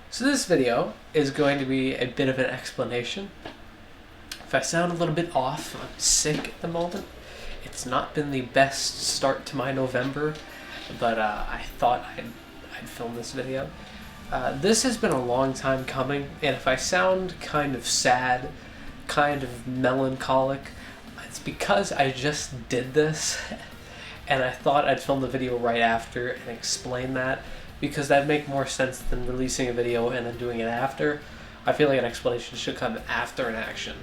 So this video is going to be a bit of an explanation. If I sound a little bit off, I'm sick at the moment. It's not been the best start to my November, but I thought I'd film this video. This has been a long time coming, and if I sound kind of sad, kind of melancholic, it's because I just did this, and I thought I'd film the video right after and explain that, because that'd make more sense than releasing a video and then doing it after. I feel like an explanation should come after an action,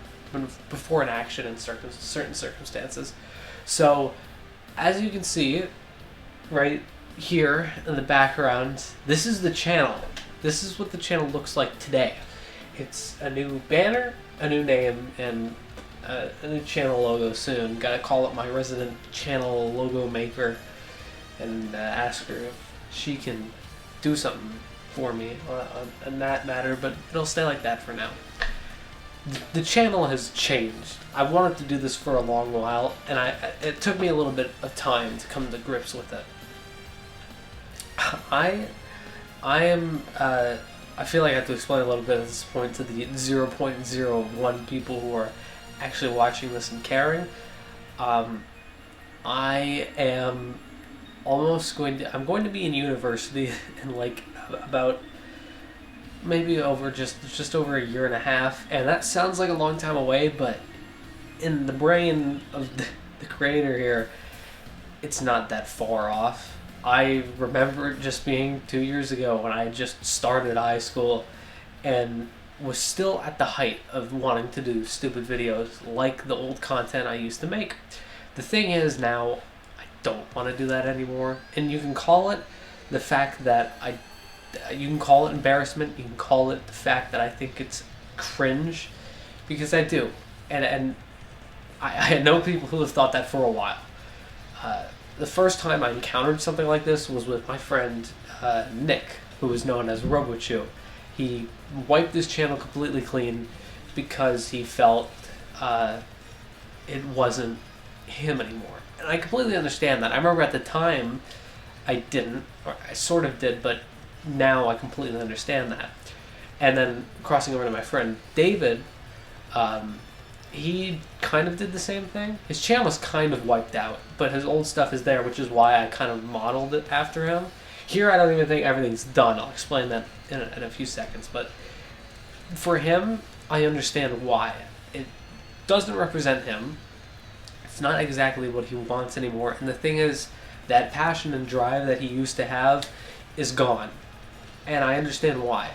before an action in certain circumstances. So, as you can see, right here in the background, this is the channel. This is what the channel looks like today. It's a new banner, a new name, and a new channel logo soon. Gotta call up my resident channel logo maker and ask her if she can do something for me on that matter, but it'll stay like that for now. The channel has changed. I wanted to do this for a long while, and it took me a little bit of time to come to grips with it. I feel like I have to explain a little bit at this point to the 0.01 people who are actually watching this and caring. I am I'm going to be in university in like about maybe over just over a year and a half, and that sounds like a long time away, but in the brain of the creator here, it's not that far off. I remember it just being 2 years ago when I just started high school and was still at the height of wanting to do stupid videos like the old content I used to make. The thing is, now I don't want to do that anymore, and you can call it the fact that you can call it embarrassment, you can call it the fact that I think it's cringe, because I do, and I know people who have thought that for a while. The first time I encountered something like this was with my friend Nick, who is known as RoboChew. He wiped his channel completely clean because he felt it wasn't him anymore. And I completely understand that. I remember at the time I didn't, or I sort of did, but now I completely understand that. And then crossing over to my friend David, he kind of did the same thing. His channel was kind of wiped out, but his old stuff is there, which is why I kind of modeled it after him. Here, I don't even think everything's done. I'll explain that in a few seconds. But for him, I understand why. It doesn't represent him. It's not exactly what he wants anymore. And the thing is, that passion and drive that he used to have is gone. And I understand why.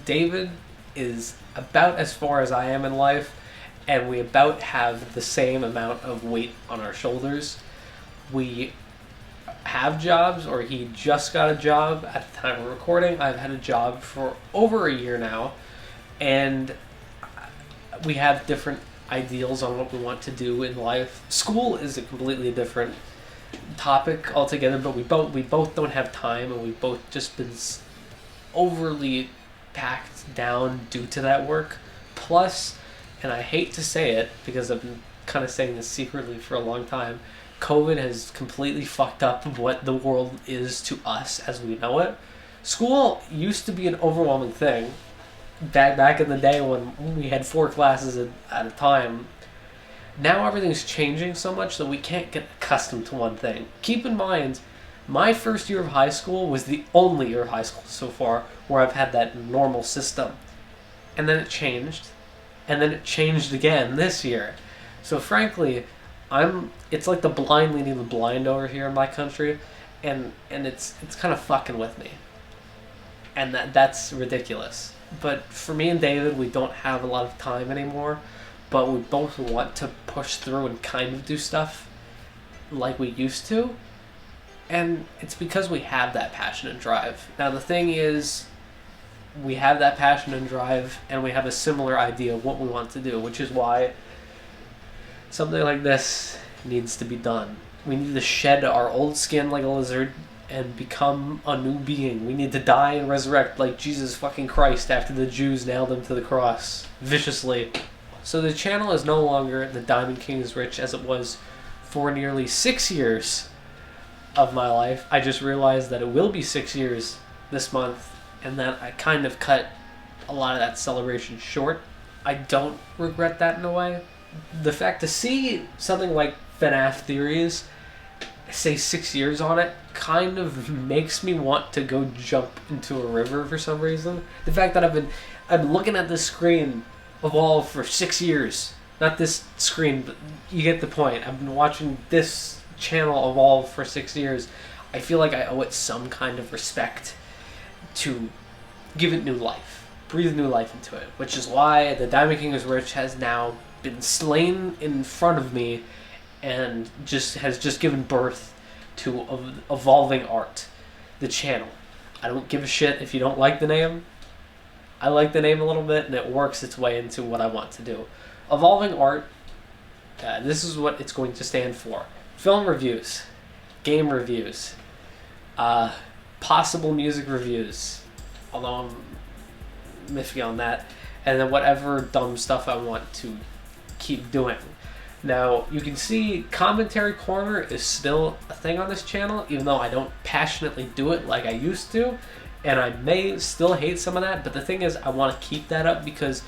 David is about as far as I am in life, and we about have the same amount of weight on our shoulders. We have jobs, or he just got a job at the time of recording. I've had a job for over a year now, and we have different ideals on what we want to do in life. School is a completely different topic altogether, but we both don't have time, and we've both just been overly packed down due to that work. Plus, and I hate to say it because I've been kind of saying this secretly for a long time, COVID has completely fucked up what the world is to us as we know it. School used to be an overwhelming thing back in the day when we had 4 classes at a time. Now everything's changing so much that we can't get accustomed to one thing. Keep in mind, my first year of high school was the only year of high school so far where I've had that normal system. And then it changed. And then it changed again this year. So frankly, it's like the blind leading the blind over here in my country, and it's kind of fucking with me. And that's ridiculous. But for me and David, we don't have a lot of time anymore, but we both want to push through and kind of do stuff like we used to. And it's because we have that passion and drive. Now the thing is, we have that passion and drive, and we have a similar idea of what we want to do, which is why something like this needs to be done. We need to shed our old skin like a lizard and become a new being. We need to die and resurrect like Jesus fucking Christ after the Jews nailed him to the cross viciously. So the channel is no longer the Diamond King is Rich as it was for nearly 6 years of my life. I just realized that it will be 6 years this month and that I kind of cut a lot of that celebration short. I don't regret that in a way. The fact to see something like FNAF Theories say 6 years on it kind of makes me want to go jump into a river for some reason. The fact that I'm looking at this screen evolve for 6 years. Not this screen, but you get the point. I've been watching this channel evolve for 6 years. I feel like I owe it some kind of respect to give it new life, breathe new life into it, which is why the Diamond King is Rich has now been slain in front of me and has just given birth to Evolving Art, the channel. I don't give a shit if you don't like the name. I like the name a little bit, and it works its way into what I want to do. Evolving Art, this is what it's going to stand for. Film reviews, game reviews, possible music reviews, although I'm iffy on that, and then whatever dumb stuff I want to keep doing. Now, you can see Commentary Corner is still a thing on this channel, even though I don't passionately do it like I used to, and I may still hate some of that, but the thing is, I want to keep that up because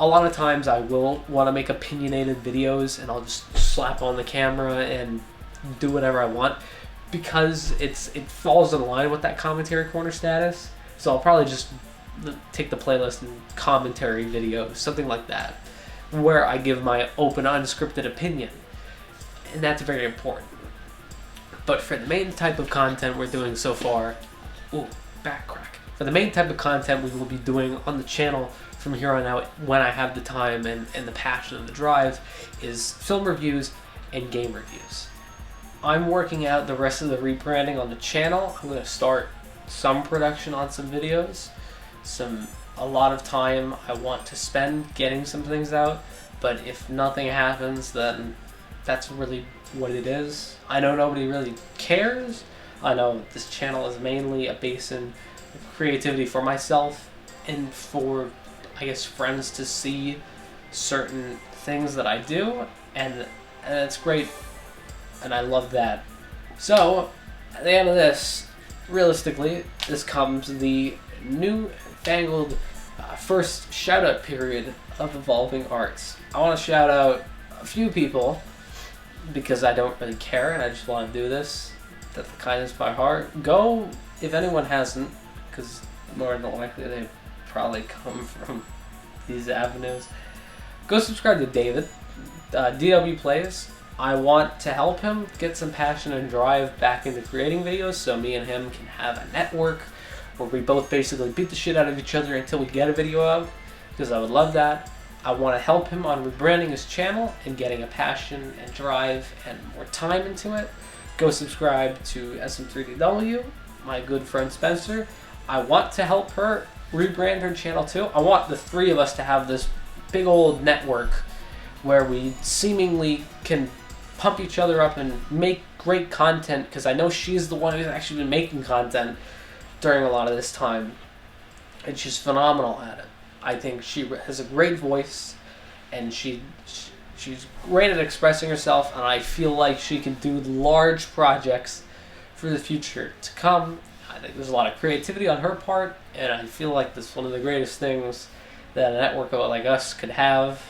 a lot of times I will want to make opinionated videos, and I'll just slap on the camera and do whatever I want, because it falls in line with that Commentary Corner status, so I'll probably just take the playlist and commentary videos, something like that, where I give my open, unscripted opinion. And that's very important. But for the main type of content we're doing so far... Ooh, back crack. For the main type of content we will be doing on the channel from here on out, when I have the time and the passion and the drive, is film reviews and game reviews. I'm working out the rest of the rebranding on the channel. I'm going to start some production on some videos. A lot of time I want to spend getting some things out, but if nothing happens, then that's really what it is. I know nobody really cares. I know this channel is mainly a basin of creativity for myself and for, I guess, friends to see certain things that I do, and it's great, and I love that. So, at the end of this, realistically, this comes the new fangled first shout out period of Evolving Arts. I want to shout out a few people because I don't really care and I just want to do this. That's the kindness by heart. Go, if anyone hasn't, because more than likely they probably come from these avenues. Go subscribe to David, DW Plays. I want to help him get some passion and drive back into creating videos so me and him can have a network where we both basically beat the shit out of each other until we get a video out, because I would love that. I want to help him on rebranding his channel and getting a passion and drive and more time into it. Go subscribe to SM3DW, my good friend Spencer. I want to help her rebrand her channel too. I want the three of us to have this big old network where we seemingly can pump each other up and make great content, because I know she's the one who's actually been making content during a lot of this time, and she's phenomenal at it. I think she has a great voice, and she's great at expressing herself, and I feel like she can do large projects for the future to come. I think there's a lot of creativity on her part, and I feel like this is one of the greatest things that a network like us could have.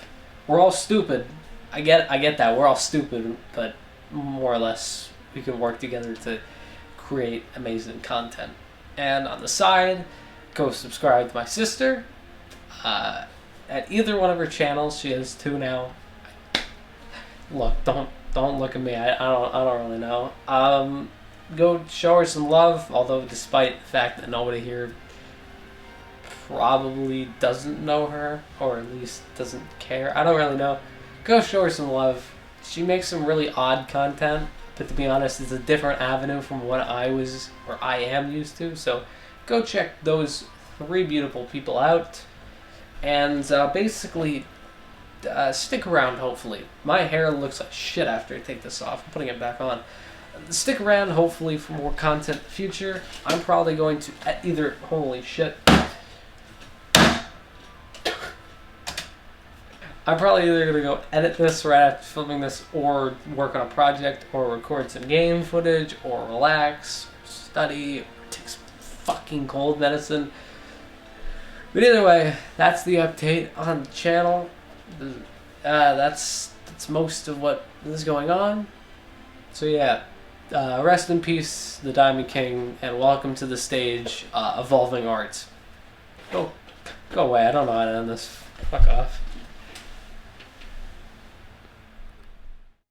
We're all stupid. I get that. We're all stupid, but more or less we can work together to create amazing content. And on the side, go subscribe to my sister at either one of her channels. She has two now. Look, don't look at me. I don't really know. Go show her some love. Although, despite the fact that nobody here probably doesn't know her, or at least doesn't care, I don't really know. Go show her some love. She makes some really odd content, but to be honest, it's a different avenue from what I am used to. So go check those three beautiful people out, and basically stick around. Hopefully, my hair looks like shit after I take this off. I'm putting it back on. Stick around, hopefully, for more content in the future. I'm probably going to either holy shit. I'm probably either going to go edit this right after filming this, or work on a project, or record some game footage, or relax, or study, or take some fucking cold medicine. But either way, that's the update on the channel. That's most of what is going on. So yeah, rest in peace, the Diamond King, and welcome to the stage, Evolving Arts. Go away. I don't know how to end this. Fuck off.